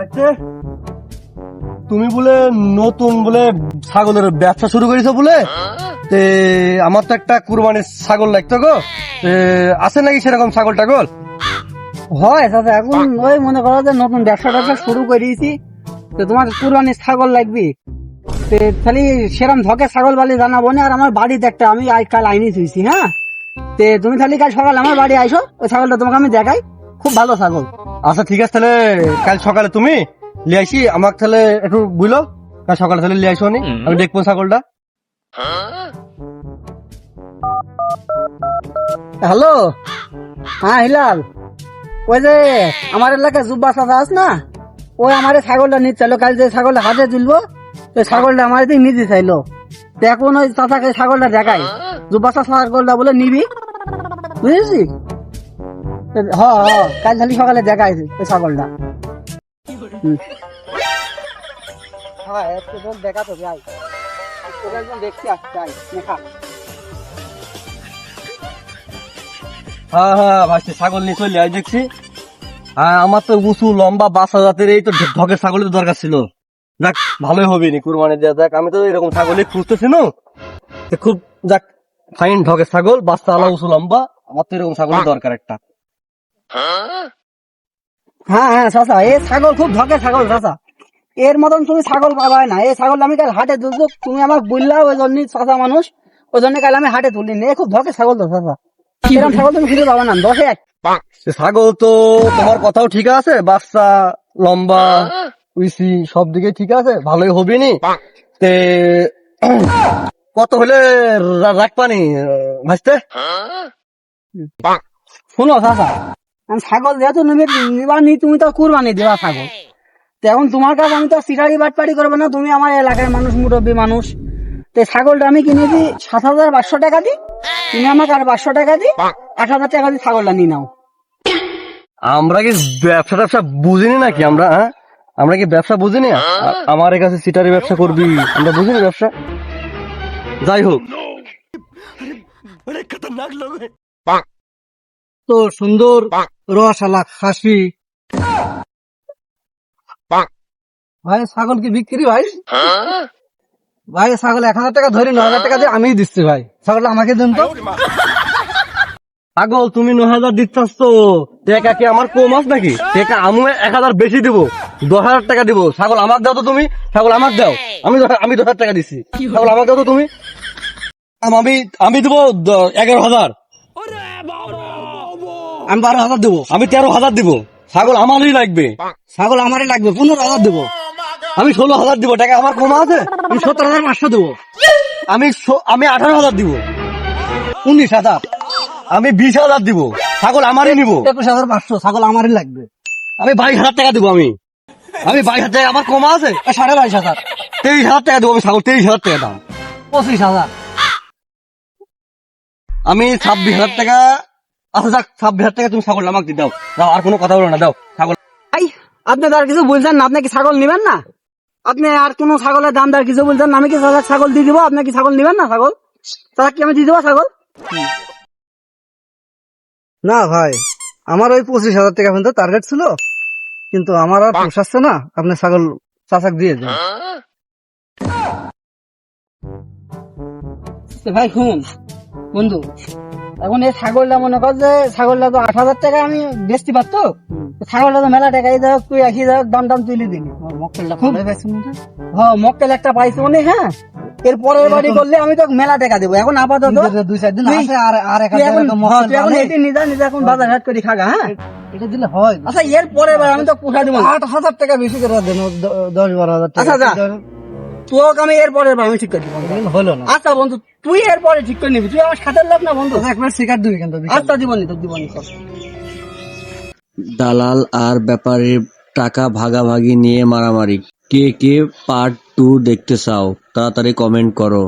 আচ্ছা, তুমি বলে নতুন বলে ছাগলের ব্যবসা শুরু করেছো বলে, তে আমার তো একটা কুরবানির ছাগল লাগতো গো, আছে নাকি সেরকম ছাগল টাগল? হয় দাদা, এখন ওই মনে করো যে নতুন ব্যবসা শুরু করেছি, তো তোমার কুরবানির ছাগল লাগবে, তাহলে সেরকম ধকে ছাগল বালি জানাবো না। আর আমার বাড়িতে একটা আমি কাল আইনি থুইছি, হ্যাঁ, তে তুমি তাহলে কাল সকালে আমার বাড়ি আইসো, ওই ছাগলটা তোমাকে আমি দেখাই, খুব ভালো ছাগল। আচ্ছা ঠিক আছে, তাহলে কাল সকালে তুমি লিয়ে আইসি, আমাকে তাহলে একটু বুঝলো, কাল সকালে তাহলে লিয়ে আইসো, আমি দেখবো ছাগলটা। হ্যালো, হ্যাঁ হিলাল, ওই যে আমার এলাকায় জুব্বা চাচা আছে না, ওই আমার ছাগলটা নিতে চাইলো, কাল যে ছাগলটা হাতে তুলবো, ওই ছাগলটা আমার নিতে চাইলো। তো এখন ওই চাচাকে ছাগলটা দেখাই, জুব্বা চাচা ছাগলটা বলে নিবি, বুঝেছি। কাল খালি সকালে দেখাই ওই ছাগলটা। হ্যাঁ, দেখা তো যাই, একদম দেখতে আসতে দেখা। হ্যাঁ হ্যাঁ ভাবছি ছাগল নিয়ে চলে আয় দেখছি। হ্যাঁ, আমার তো উঁচু লম্বা বাসা জাতের এই তো ঢকের ছাগলের দরকার ছিল। যাক, ভালোই হবে নি কুরবানি দেওয়া। যাক, আমি তো এরকম ছাগলই খুঁজতেছি না, খুব যাক ফাইন ঢকের ছাগল, বাচ্চা আলা উঁচু লম্বা, আমার তো এরকম ছাগলের দরকার একটা। হ্যাঁ হ্যাঁ চাচা, এই ছাগল খুব ধকে ছাগল চাচা, এর মতন তুমি ছাগল পাবাই না। এই ছাগল আমি কাল হাটে তুলছো, তুমি আমাকে বললা ওই জন্য চাচা মানুষ, ওই জন্য কাল আমি হাটে তুলি নি। খুব ধকে ছাগল তো চাচা, এরকম ছাগল তুমি খুঁজে পাবে না 10-1। ছাগল তো তোমার কথাও ঠিক আছে, বাচ্চা লম্বা উইসি সব দিকে ঠিক আছে, ভালোই হবে নি। তে কত হলে রাখবানি ভাজতে? শোনো চাচা, আমি ছাগল যেহেতু নিবা নি, তুমি তো কুরবানি দেওয়া ছাগল, তো এখন তোমার কাছে আমি তো সিটারি বাটপাড়ি করবো না, তুমি আমার এলাকার মানুষ, মুরব্বী মানুষ, তো ছাগলটা আমি কিনে দিই 7,500 টাকা দিই, তুমি আমাকে আর 500 টাকা দিই, 8,000 টাকা দিয়ে ছাগলটা নিয়ে নাও। আমরা কি ব্যবসা বুঝিনি নাকি? আমরা হ্যাঁ, আমরা কি ব্যবসা বুঝিনি? আমার কাছে সিটারি ব্যবসা করবি, আমরা বুঝিনি ব্যবসা। যাই হোক, তো সুন্দর রসালা খাসি ভাই, ছাগল কি বিক্রি ভাই? ভাই ছাগল 1,000 টাকা ধরি, 9,000 টাকা দিয়ে আমি দিচ্ছি ভাই, ছাগলটা আমাকে দেন তো। ছাগল তুমি 9,000 দিচ্ছাস তো, টাকা কি আমার কম আছে নাকি? টাকা আমি 1,000 বেশি দিব, 10,000 টাকা দিব। ছাগল আমাকে দাও তো তুমি, ছাগল আমাকে দাও, আমি 10,000 টাকা দিচ্ছি, ছাগল আমাকে দাও তো তুমি। আমি দেবো 11,000, আমি 12,000 দেবো, আমি 13,000 দিব। ছাগল আমারই লাগবে, ছাগল আমারই লাগবে, 15,000 দেবো, আমি 16,000 দিব। টাকা আমার কমা আছে, আমি 17,500 দেবো, আমি 18,000 দিব, 19,000, আমি 20,000 দিব। ছাগল আমারই নিবো, 21,500, ছাগল আমারই লাগবে, আমি 22,000 টাকা দিব। আমি 22,000 টাকা আমার কমা আছে, 22,500, 23,000 টাকা দেবো আমি ছাগল, 23,000 টাকা দাম, 25,000, আমি 26,000 টাকা। আচ্ছা যাক, 26,000 টাকা তুমি ছাগল আমাকে দাও, দাও, আর কোনো কথা বলো না, দাও ছাগল। ভাই, আপনি তো আর কিছু বলছেন না, আপনি কি ছাগল নিবেন না? আপনি আর কোন ছাগলের দাম দর কিছু বলছেন না, আমি কি ছাগল দিয়ে দিবো, আপনি কি ছাগল নিবেন না? ছাগল তারা কি আমি দিয়ে দেবো ছাগল? না ভাই, আমার ওই 25,000 টাকা পর্যন্ত টার্গেট ছিল, কিন্তু আমার আর পোষাচ্ছে না, আপনি ছাগল চাচাক দিয়ে দেন। ভাই শুনুন বন্ধু, এখন এই ছাগলটা মনে কর যে ছাগলটা তো 8,000 টাকা আমি বেচতে পারতো, ছাগলটা তো মেলা টাকাই যাক, তুই 80,000 দাম তুলে দিবি। মক্কেল একটা পাইছি উনি, হ্যাঁ, এর পরের বাড়ি করলে আমি তো মেলা টাকা দেবো। এখন আপাতত 2-4 দিন আছে, আর নিজে এখন বাজার হাট করে খাগা, হ্যাঁ, এটা দিলে হয়। আচ্ছা, এর পরের বার আমি তো পোষা দিব 8,000 টাকা বেশি করে দেন, 10-12,000 টাকা। আচ্ছা যা, তোকে আমি এর পরের বার আমি ঠিক করে দিব, হলো না। আচ্ছা বন্ধু, তুই এর পরে ঠিক করে নিবি, তুই আমার সাথের লোক না বন্ধু, একবার শিকার দিবি কিন্তু। আচ্ছা দিবনি তো দিবনি। দালাল আর ব্যাপারীর টাকা ভাগাভাগি নিয়ে মারামারি। কে কে পার্ট 2 দেখতে চাও? তাড়াতাড়ি কমেন্ট করো।